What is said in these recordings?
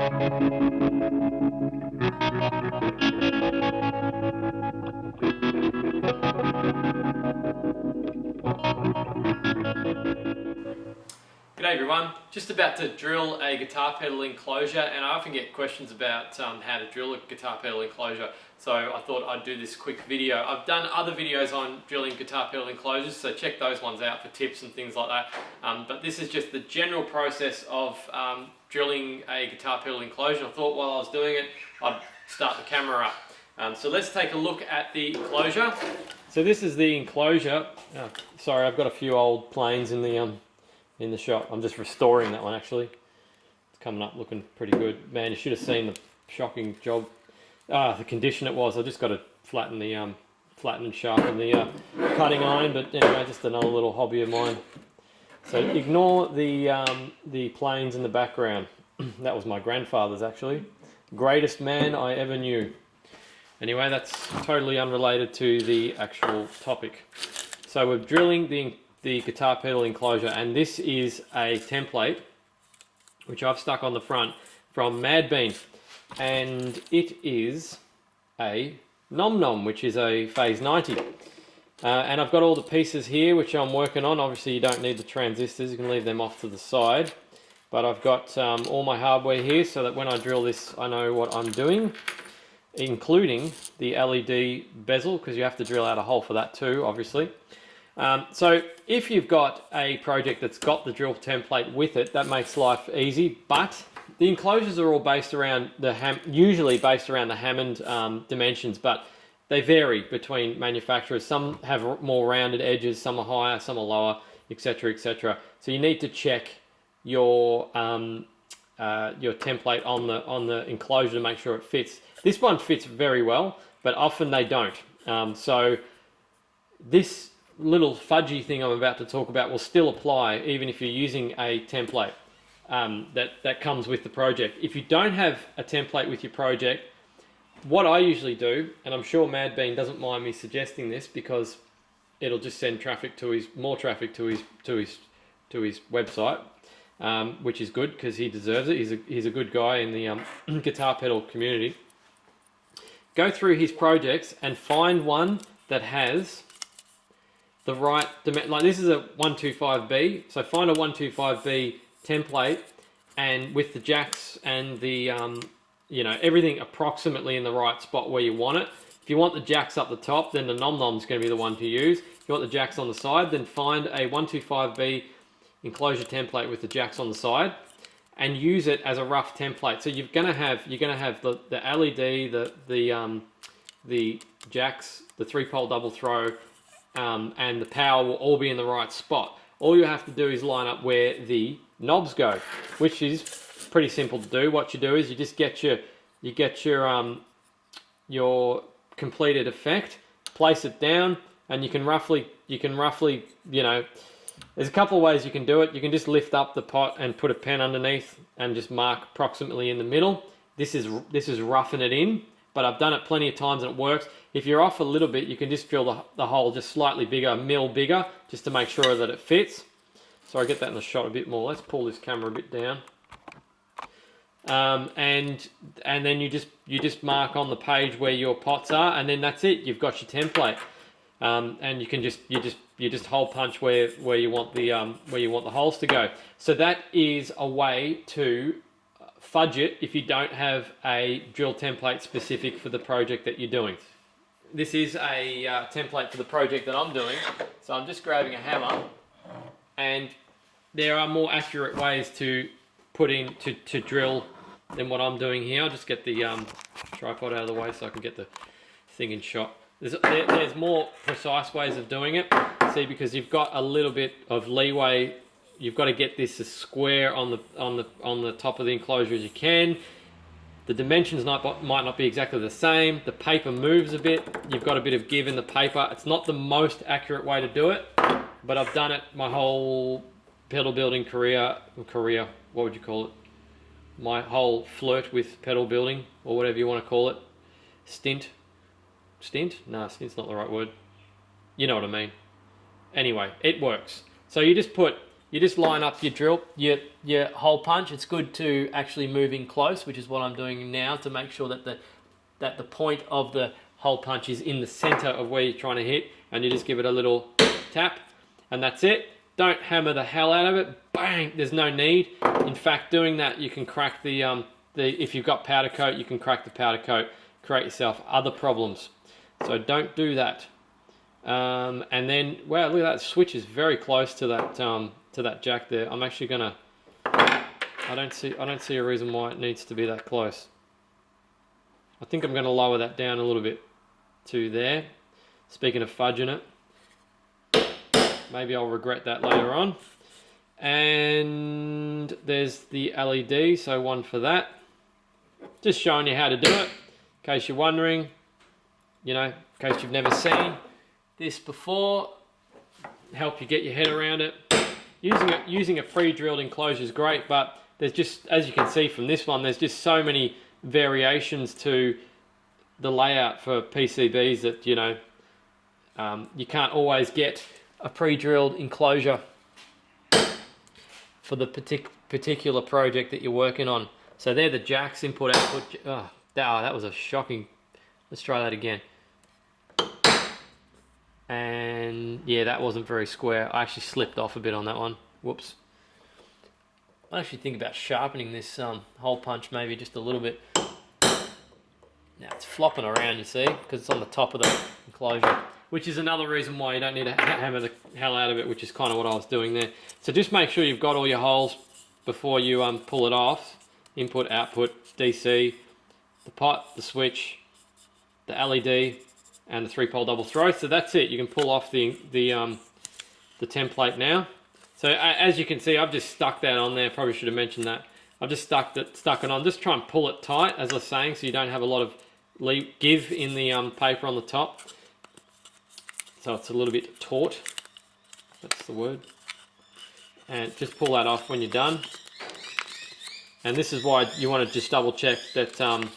G'day everyone, just about to drill a guitar pedal enclosure, and I often get questions about how to drill a guitar pedal enclosure, so I thought I'd do this quick video. I've done other videos on drilling guitar pedal enclosures, so check those ones out for tips and things like that, but this is just the general process of drilling a guitar pedal enclosure. I thought while I was doing it I'd start the camera up. So let's take a look at the enclosure. So this is the enclosure. Sorry, I've got a few old planes in the shot. I'm just restoring that one actually. It's coming up looking pretty good. Man, you should have seen the shocking job. The condition it was. I just got to flatten and sharpen the cutting iron, but anyway, just another little hobby of mine. So ignore the planes in the background. That was my grandfather's actually. Greatest man I ever knew. Anyway, that's totally unrelated to the actual topic. So we're drilling the guitar pedal enclosure, and this is a template which I've stuck on the front from Mad Bean, and it is a Nom Nom, which is a phase 90, and I've got all the pieces here which I'm working on. Obviously you don't need the transistors, you can leave them off to the side, but I've got all my hardware here so that when I drill this I know what I'm doing, including the LED bezel, because you have to drill out a hole for that too, obviously. So if you've got a project that's got the drill template with it, that makes life easy, but the enclosures are all based around usually based around the Hammond dimensions, but they vary between manufacturers. Some have more rounded edges, some are higher, some are lower, etc., etc. So you need to check your template on the enclosure to make sure it fits. This one fits very well, but often they don't. So this little fudgy thing I'm about to talk about will still apply even if you're using a template that comes with the project. If you don't have a template with your project, what I usually do, and I'm sure Mad Bean doesn't mind me suggesting this because it'll just send traffic to more traffic to his website, which is good because he deserves it. He's a good guy in the guitar pedal community. Go through his projects and find one that has the right dimension. Like this is a 125B, so find a 125B template, and with the jacks and the everything approximately in the right spot where you want it. If you want the jacks up the top, then the Nom Nom's going to be the one to use. If you want the jacks on the side, then find a 125B enclosure template with the jacks on the side and use it as a rough template. So you're going to have the LED, the jacks, the 3-pole double throw, and the power will all be in the right spot. All you have to do is line up where the knobs go, which is pretty simple to do. What you do is you just get your completed effect, place it down, and you can roughly, there's a couple of ways you can do it. You can just lift up the pot and put a pen underneath and just mark approximately in the middle. This is roughing it in, but I've done it plenty of times and it works. If you're off a little bit, you can just drill the hole just slightly bigger, a mil bigger, just to make sure that it fits. So I get that in the shot a bit more. Let's pull this camera a bit down. And then you just mark on the page where your pots are, and then that's it. You've got your template, and you can just hole punch where you want the holes to go. So that is a way to fudge it if you don't have a drill template specific for the project that you're doing. This is a template for the project that I'm doing, so I'm just grabbing a hammer, and there are more accurate ways to put in to drill than what I'm doing here. I'll just get the tripod out of the way so I can get the thing in shot. There's more precise ways of doing it. See, because you've got a little bit of leeway. You've got to get this as square on the top of the enclosure as you can. The dimensions might not be exactly the same. The paper moves a bit. You've got a bit of give in the paper. It's not the most accurate way to do it, but I've done it my whole pedal building career, what would you call it? My whole flirt with pedal building, or whatever you want to call it. Stint? No, stint's not the right word. You know what I mean. Anyway, it works. So you just put you just line up your drill, your hole punch. It's good to actually move in close, which is what I'm doing now, to make sure that the point of the hole punch is in the center of where you're trying to hit, and you just give it a little tap, and that's it. Don't hammer the hell out of it. Bang! There's no need. In fact, doing that, you can crack the if you've got powder coat, you can crack the powder coat, create yourself other problems. So don't do that. And then, wow, look at that switch is very close to that jack there. I'm actually gonna. I don't see a reason why it needs to be that close. I think I'm gonna lower that down a little bit to there. Speaking of fudging it, maybe I'll regret that later on. And there's the LED, so one for that. Just showing you how to do it, in case you're wondering, you know, in case you've never seen this before, help you get your head around it. Using a pre-drilled enclosure is great, but there's just, as you can see from this one, there's just so many variations to the layout for PCBs that, you know, you can't always get a pre-drilled enclosure for the particular project that you're working on. So they're the jacks, input, output. Oh, that was a shocking. Let's try that again. And yeah, that wasn't very square. I actually slipped off a bit on that one. Whoops. I actually think about sharpening this hole punch maybe just a little bit. Now it's flopping around, you see, because it's on the top of the enclosure, which is another reason why you don't need to hammer the hell out of it, which is kind of what I was doing there. So just make sure you've got all your holes before you pull it off. Input, output, DC, the pot, the switch, the LED, and the 3-pole double throw. So that's it. You can pull off the template now. So as you can see, I've just stuck that on there. Probably should have mentioned that. I've just stuck it on. Just try and pull it tight, as I was saying, so you don't have a lot of give in the paper on the top. So it's a little bit taut. That's the word. And just pull that off when you're done. And this is why you want to just double check that some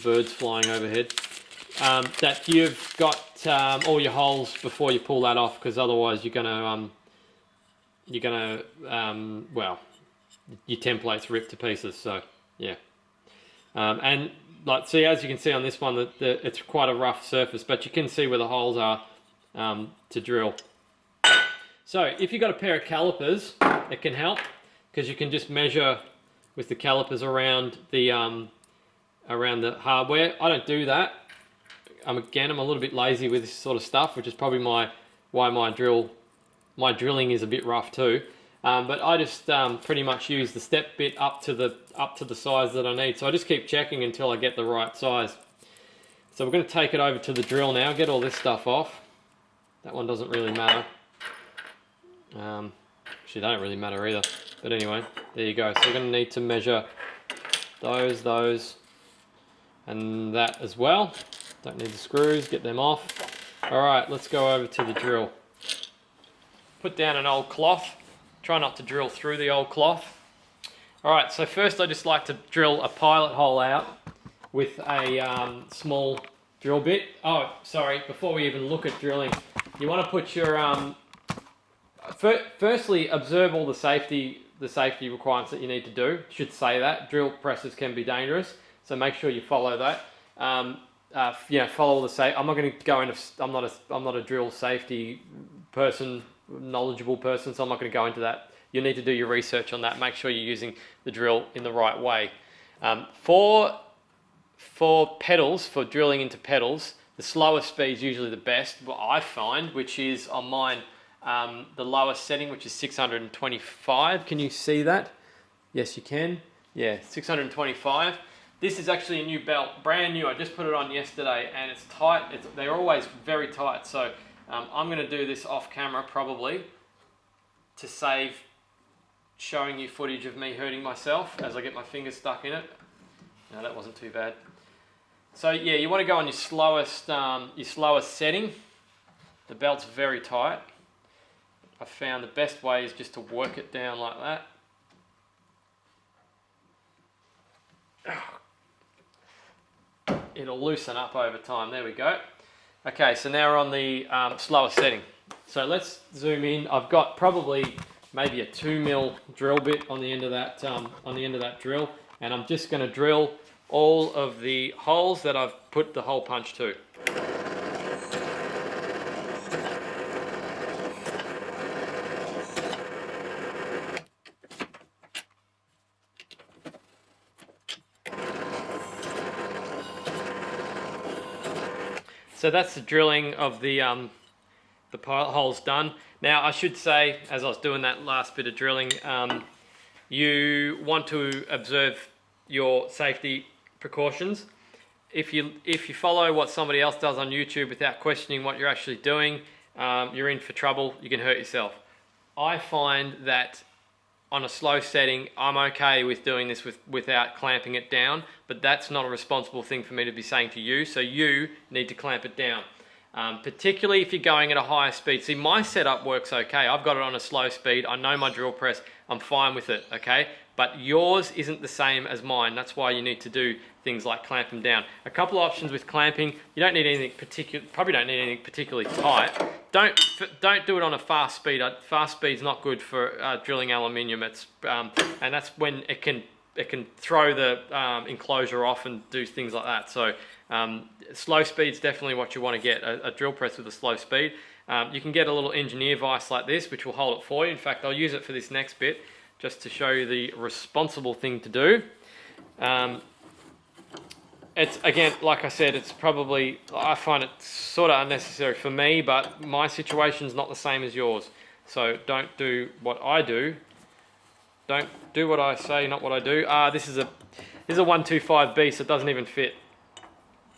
birds flying overhead. That you've got all your holes before you pull that off, because otherwise you're gonna well, your template's ripped to pieces. So yeah, and like, see, as you can see on this one, that it's quite a rough surface, but you can see where the holes are to drill. So if you've got a pair of calipers, it can help, because you can just measure with the calipers around the hardware. I don't do that. Again, I'm a little bit lazy with this sort of stuff, which is probably why my drilling is a bit rough too. But I just pretty much use the step bit up to the size that I need. So I just keep checking until I get the right size. So we're going to take it over to the drill now, get all this stuff off. That one doesn't really matter. Actually, they don't really matter either. But anyway, there you go. So we're going to need to measure those, and that as well. Don't need the screws, get them off. Alright, let's go over to the drill. Put down an old cloth. Try not to drill through the old cloth. Alright, so first I just like to drill a pilot hole out with a small drill bit. Oh, sorry, before we even look at drilling, you want to put your... firstly, observe all the safety requirements that you need to do. Should say that. Drill presses can be dangerous, so make sure you follow that. Follow the safe. I'm not going to go into. I'm not a drill safety person, knowledgeable person, so I'm not going to go into that. You need to do your research on that. Make sure you're using the drill in the right way. For pedals, for drilling into pedals, the slowest speed is usually the best. What I find, which is on mine, the lowest setting, which is 625. Can you see that? Yes, you can. Yeah, 625. This is actually a new belt, brand new. I just put it on yesterday, and it's tight. They're always very tight. So I'm going to do this off camera probably to save showing you footage of me hurting myself as I get my fingers stuck in it. No, that wasn't too bad. So yeah, you want to go on your slowest setting. The belt's very tight. I found the best way is just to work it down like that. It'll loosen up over time. There we go. Okay, so now we're on the slower setting. So let's zoom in. I've got probably maybe a 2mm drill bit on the end of that drill, and I'm just going to drill all of the holes that I've put the hole punch to. So that's the drilling of the holes done. Now I should say, as I was doing that last bit of drilling, you want to observe your safety precautions. If you follow what somebody else does on YouTube without questioning what you're actually doing, you're in for trouble. You can hurt yourself. I find that on a slow setting, I'm okay with doing this without clamping it down, but that's not a responsible thing for me to be saying to you, so you need to clamp it down. Particularly if you're going at a higher speed. See, my setup works okay. I've got it on a slow speed. I know my drill press. I'm fine with it, okay? But yours isn't the same as mine. That's why you need to do things like clamp them down. A couple of options with clamping. You don't need anything particular. Probably don't need anything particularly tight. Don't do it on a fast speed. Fast speed's not good for drilling aluminium. It's and that's when it can throw the enclosure off and do things like that. So slow speed's definitely what you want to get. A drill press with a slow speed. You can get a little engineer vise like this, which will hold it for you. In fact, I'll use it for this next bit, just to show you the responsible thing to do. It's, again, like I said, it's probably, I find it sort of unnecessary for me, but my situation's not the same as yours. So don't do what I do. Don't do what I say, not what I do. This is a 125B, so it doesn't even fit.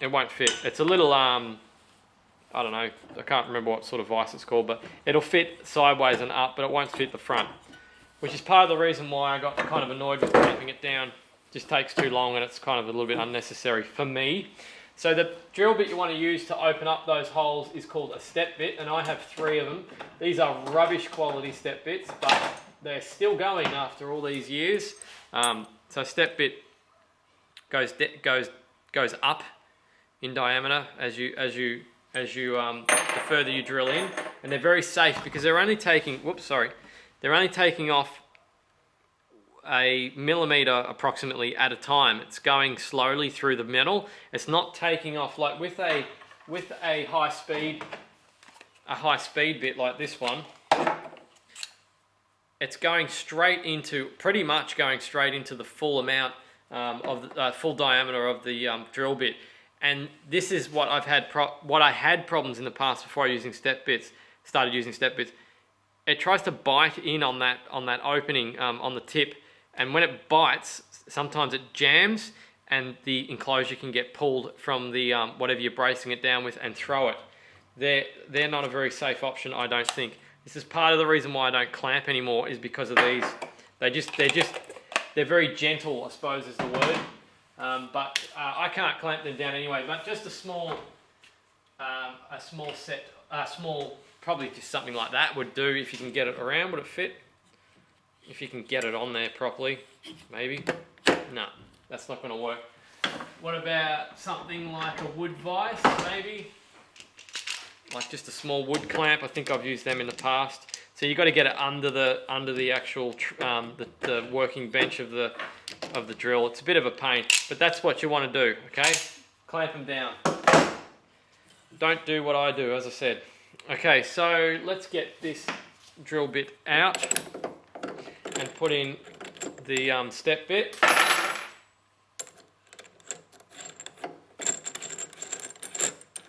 It won't fit. It's a little, I don't know, I can't remember what sort of vise it's called, but it'll fit sideways and up, but it won't fit the front. Which is part of the reason why I got kind of annoyed with clamping it down. Just takes too long and it's kind of a little bit unnecessary for me. So the drill bit you want to use to open up those holes is called a step bit, and I have 3 of them. These are rubbish quality step bits, but they're still going after all these years. So step bit goes up in diameter as you the further you drill in, and they're very safe because they're only taking off a millimeter approximately at a time. It's going slowly through the metal. It's not taking off like with a high speed bit like this one. It's going straight into, pretty much going straight into the full amount of the full diameter of the drill bit. And this is what I had problems in the past before I started using step bits. It tries to bite in on that opening on the tip, and when it bites, sometimes it jams, and the enclosure can get pulled from the whatever you're bracing it down with and throw it. They're not a very safe option, I don't think. This is part of the reason why I don't clamp anymore, is because of these. They're very gentle, I suppose is the word. But I can't clamp them down anyway. But just a small probably just something like that would do if you can get it around. Would it fit? If you can get it on there properly, maybe. No, that's not going to work. What about something like a wood vise, maybe? Like just a small wood clamp. I think I've used them in the past. So you've got to get it under the actual the working bench of the drill. It's a bit of a pain, but that's what you want to do. Okay, clamp them down. Don't do what I do, as I said. Okay, so let's get this drill bit out and put in the step bit.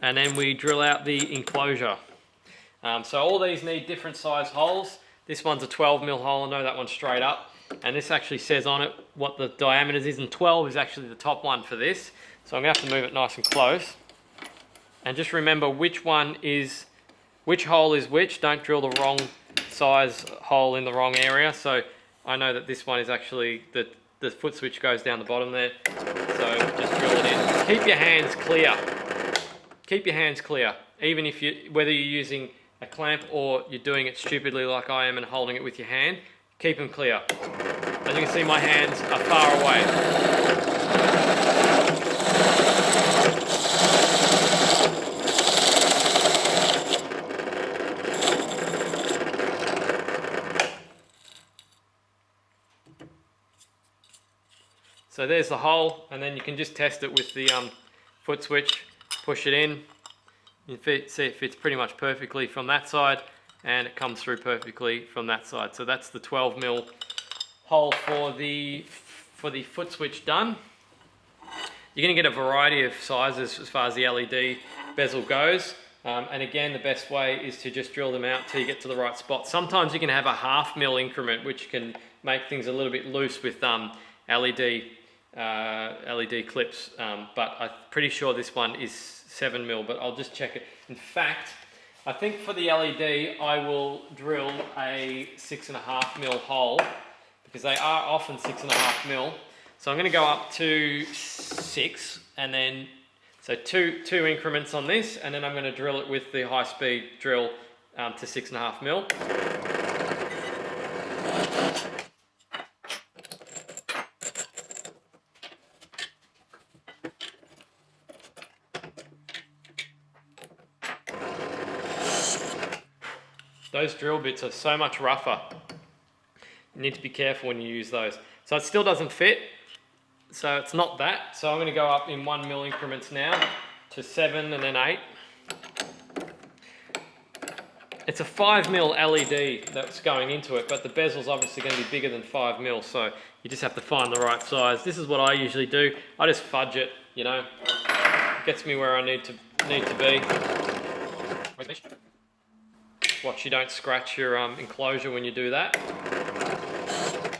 And then we drill out the enclosure. So all these need different size holes. This one's a 12mm hole, I know that one's straight up. And this actually says on it what the diameter is, and 12 is actually the top one for this. So I'm going to have to move it nice and close. And just remember which hole is which. Don't drill the wrong size hole in the wrong area. So I know that this one is actually, the foot switch goes down the bottom there. So just drill it in. Keep your hands clear. Keep your hands clear. Even if whether you're using a clamp or you're doing it stupidly like I am and holding it with your hand, keep them clear. As you can see, my hands are far away. So there's the hole, and then you can just test it with the foot switch, push it in. You see it fits pretty much perfectly from that side, and it comes through perfectly from that side. So that's the 12mm hole for the foot switch done. You're going to get a variety of sizes as far as the LED bezel goes. And again, the best way is to just drill them out till you get to the right spot. Sometimes you can have a 1/2 mil increment, which can make things a little bit loose with LED clips. But I'm pretty sure this one is 7mm, but I'll just check it. In fact, I think for the LED, I will drill a 6.5mm hole, because they are often 6.5mm. So I'm going to go up to 6, and then so two increments on this, and then I'm going to drill it with the high-speed drill to 6.5mm. Those drill bits are so much rougher. You need to be careful when you use those. So it still doesn't fit. So it's not that. So I'm going to go up in 1mm increments now to 7 and then 8. It's a 5mm LED that's going into it, but the bezel's obviously going to be bigger than 5mm, so you just have to find the right size. This is what I usually do. I just fudge it, you know. Gets me where I need to be. Watch you don't scratch your enclosure when you do that.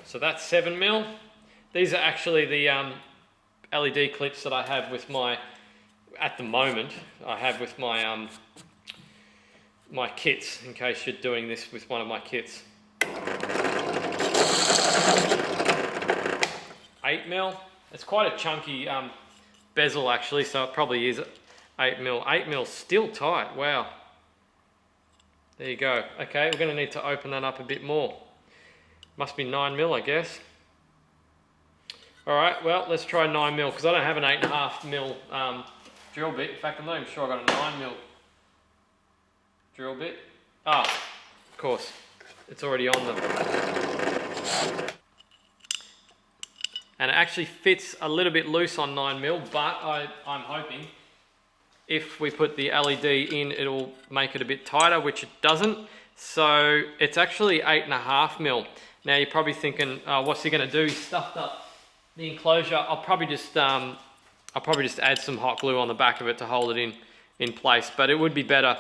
So that's 7mm. These are actually the LED clips that I have with my, at the moment, I have with my my kits, in case you're doing this with one of my kits. 8mm. It's quite a chunky bezel actually, so it probably is 8mm. 8mm still tight, wow. There you go. Okay, we're going to need to open that up a bit more. Must be 9mm, I guess. Alright, well, let's try 9mm, because I don't have an 8.5mm drill bit. In fact, I'm not even sure I got a 9mm drill bit. Ah, of course, it's already on them. And it actually fits a little bit loose on 9mm, but I'm hoping if we put the LED in, it'll make it a bit tighter, which it doesn't. So it's actually 8.5mm. Now you're probably thinking, what's he going to do? He stuffed up the enclosure. I'll probably just add some hot glue on the back of it to hold it in place. But it would be better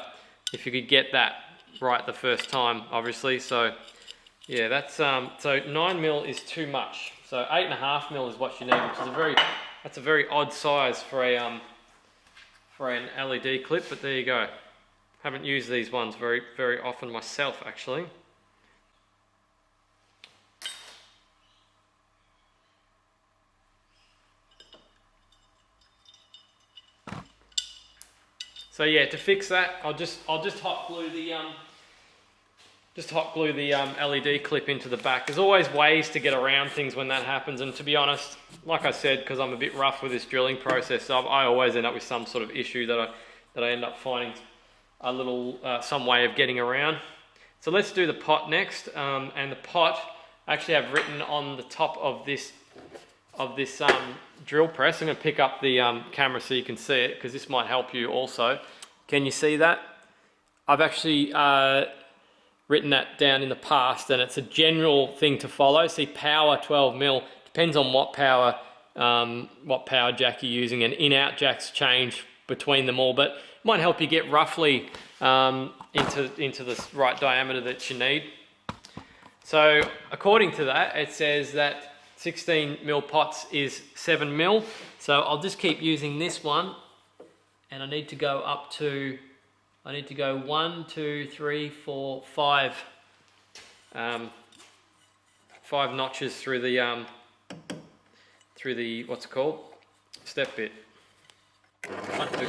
if you could get that right the first time, obviously. So yeah, that's so 9mm is too much. So 8.5mm is what you need, which is that's a very odd size for an LED clip. But there you go. Haven't used these ones very often myself, actually. So yeah, to fix that, I'll just hot glue the LED clip into the back. There's always ways to get around things when that happens, and to be honest, like I said, because I'm a bit rough with this drilling process, I always end up with some sort of issue that I end up finding a little some way of getting around. So let's do the pot next, and the pot I actually have written on the top of this drill press. I'm going to pick up the camera so you can see it, because this might help you also. Can you see that? I've actually written that down in the past, and it's a general thing to follow. See, power 12mm, depends on what power jack you're using, and in-out jacks change between them all, but it might help you get roughly into the right diameter that you need. So according to that, it says that 16mm pots is 7mm. So I'll just keep using this one, and I need to go up to, 1, 2, 3, 4, 5 notches through the what's it called? Step bit. 1, 2, 3.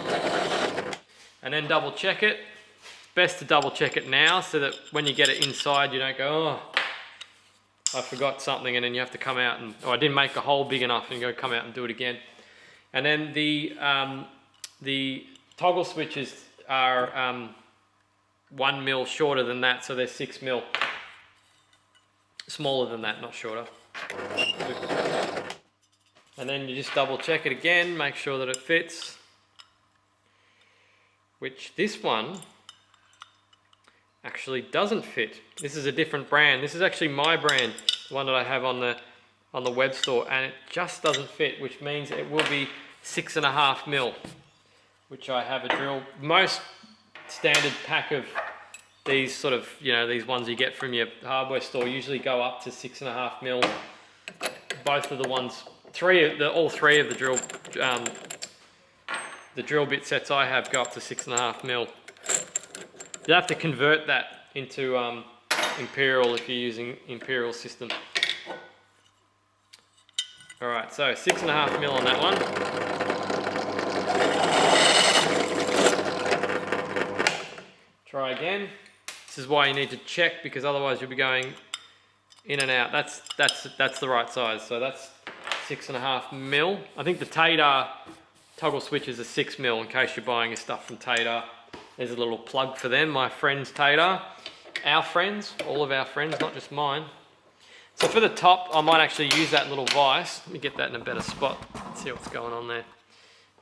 And then double check it. It's best to double check it now, so that when you get it inside, you don't go, oh, I forgot something, and then you have to come out and, oh, I didn't make a hole big enough, and you go come out and do it again. And then the toggle switches are 1mm shorter than that, so they're 6mm. Smaller than that, not shorter. And then you just double check it again, make sure that it fits. Which this one actually doesn't fit. This is a different brand. This is actually my brand, the one that I have on the web store, and it just doesn't fit, which means it will be 6.5 mil, which I have a drill. Most standard pack of these sort of, you know, these ones you get from your hardware store usually go up to 6.5 mil. Both of the ones, all three of the drill bit sets I have go up to 6.5 mil. You have to convert that into Imperial if you're using Imperial system. Alright, so 6.5 mil on that one. Try again. This is why you need to check, because otherwise you'll be going in and out. That's the right size. So that's 6.5 mil. I think the Tadar toggle switches are 6 mil in case you're buying your stuff from Tadar. There's a little plug for them, my friends Tadar. Our friends, all of our friends, not just mine. So for the top, I might actually use that little vise. Let me get that in a better spot. Let's see what's going on there.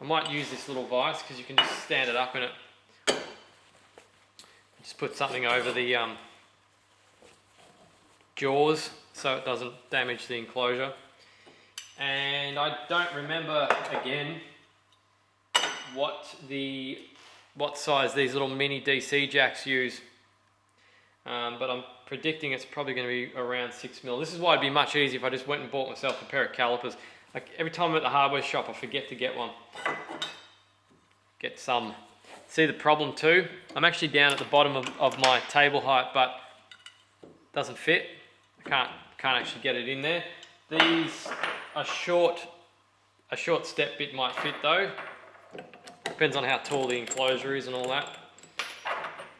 I might use this little vise because you can just stand it up in it. Just put something over the jaws so it doesn't damage the enclosure. And I don't remember again what size these little mini DC jacks use, but I'm predicting it's probably going to be around 6 mil. This is why it'd be much easier if I just went and bought myself a pair of calipers. Like every time I'm at the hardware shop, I forget to get one. Get some. See the problem too? I'm actually down at the bottom of my table height, but it doesn't fit. I can't actually get it in there. These a short step bit might fit though. Depends on how tall the enclosure is and all that.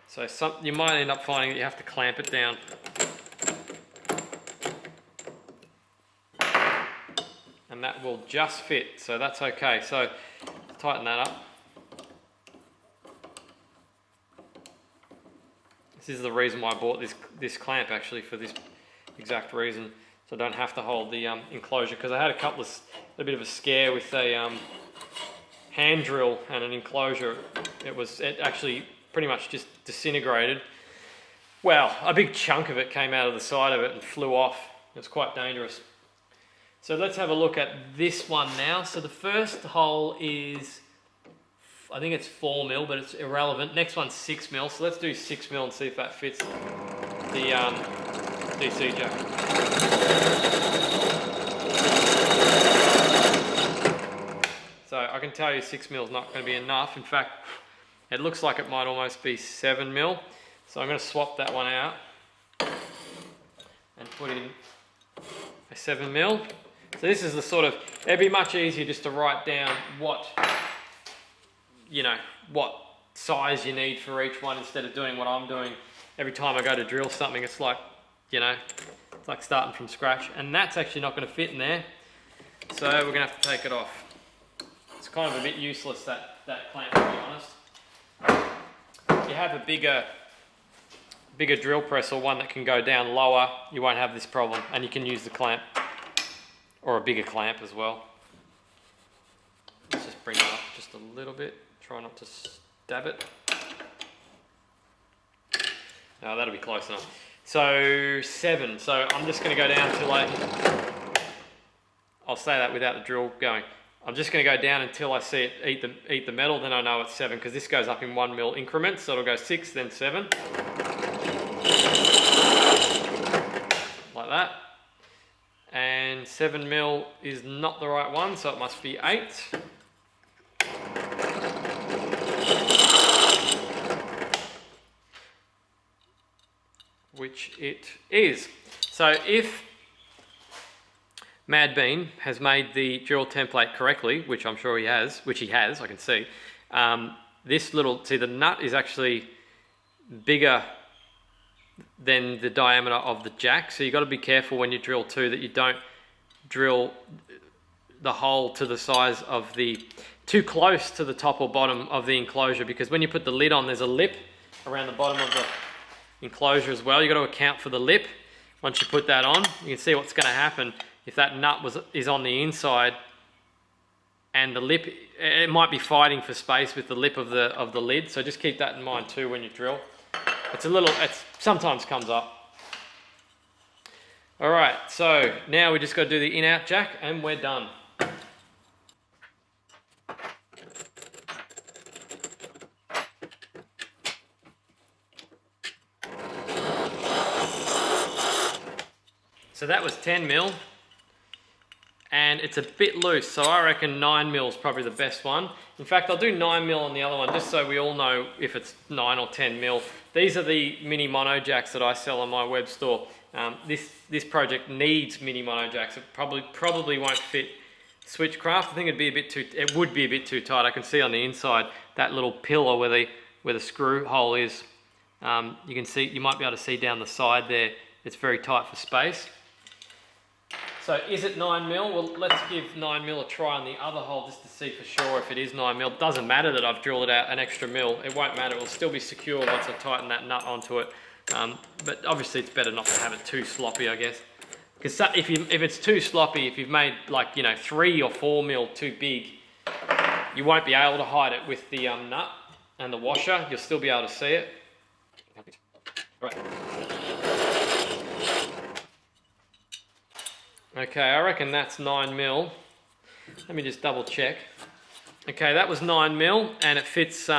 So you might end up finding that you have to clamp it down. And that will just fit, so that's okay. So tighten that up. This is the reason why I bought this clamp, actually, for this exact reason. So I don't have to hold the enclosure, because I had a bit of a scare with a hand drill and an enclosure. It actually pretty much just disintegrated. Well, a big chunk of it came out of the side of it and flew off. It was quite dangerous. So let's have a look at this one now. So the first hole is, I think it's 4 mil, but it's irrelevant. Next one's 6 mil, so let's do 6 mil and see if that fits the DC jack. So I can tell you 6 mil is not going to be enough. In fact, it looks like it might almost be 7 mil. So I'm going to swap that one out and put in a 7 mil. So this is the sort of, it'd be much easier just to write down what size you need for each one instead of doing what I'm doing. Every time I go to drill something, it's like, it's like starting from scratch. And that's actually not going to fit in there. So we're going to have to take it off. It's kind of a bit useless, that clamp, to be honest. If you have a bigger drill press, or one that can go down lower, you won't have this problem, and you can use the clamp, or a bigger clamp as well. Let's just bring it up just a little bit. Try not to stab it. No, that'll be close enough. So 7. So I'm just going to go down till I'll say that without the drill going. I'm just going to go down until I see it eat the metal, then I know it's 7, because this goes up in 1 mil increments, so it'll go 6, then 7. Like that. And 7 mil is not the right one, so it must be 8. Which it is. So if Mad Bean has made the drill template correctly, which I'm sure he has, I can see, the nut is actually bigger than the diameter of the jack, so you've got to be careful when you drill too that you don't drill the hole to the size of too close to the top or bottom of the enclosure, because when you put the lid on, there's a lip around the bottom of the enclosure as well. You've got to account for the lip. Once you put that on, you can see what's going to happen. If that nut is on the inside, and the lip, it might be fighting for space with the lip of the lid, so just keep that in mind too when you drill. It sometimes comes up. Alright, so now we just got to do the in-out jack and we're done. So that was 10 mil, and it's a bit loose, so I reckon 9 mil is probably the best one. In fact, I'll do 9 mil on the other one, just so we all know if it's 9 or 10 mil. These are the mini mono jacks that I sell on my web store. This project needs mini mono jacks. It probably won't fit Switchcraft. I think it would be a bit too tight. I can see on the inside that little pillar where the screw hole is. You might be able to see down the side there. It's very tight for space. So is it 9 mil? Well, let's give 9 mil a try on the other hole just to see for sure if it is 9 mil. It doesn't matter that I've drilled it out an extra mil. It won't matter. It will still be secure once I tighten that nut onto it. But obviously it's better not to have it too sloppy, I guess. Because if it's too sloppy, if you've made 3 or 4 mil too big, you won't be able to hide it with the nut and the washer. You'll still be able to see it. Right. Okay, I reckon that's 9 mil. Let me just double check. Okay, that was 9 mil, and it fits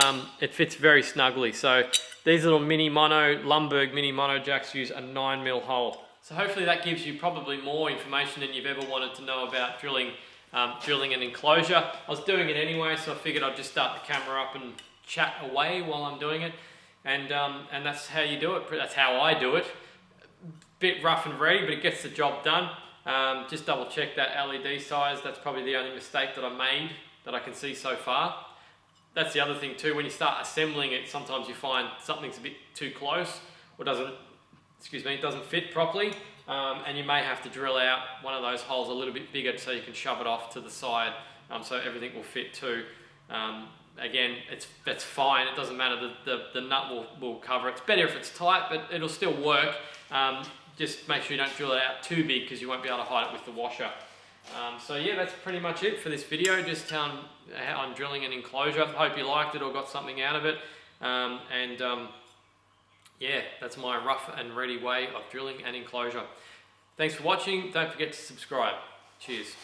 very snugly. So these little Lumberg mini mono jacks use a 9 mil hole. So hopefully that gives you probably more information than you've ever wanted to know about drilling an enclosure. I was doing it anyway, so I figured I'd just start the camera up and chat away while I'm doing it. And that's how you do it. That's how I do it. Bit rough and ready, but it gets the job done. Just double check that LED size. That's probably the only mistake that I made that I can see so far. That's the other thing too, when you start assembling it, sometimes you find something's a bit too close or doesn't fit properly, and you may have to drill out one of those holes a little bit bigger so you can shove it off to the side, so everything will fit too. Again, that's fine. It doesn't matter. The nut will cover it. It's better if it's tight, but it'll still work. Just make sure you don't drill it out too big because you won't be able to hide it with the washer. So yeah, that's pretty much it for this video, just how I'm drilling an enclosure. Hope you liked it or got something out of it. Yeah, that's my rough and ready way of drilling an enclosure. Thanks for watching. Don't forget to subscribe. Cheers.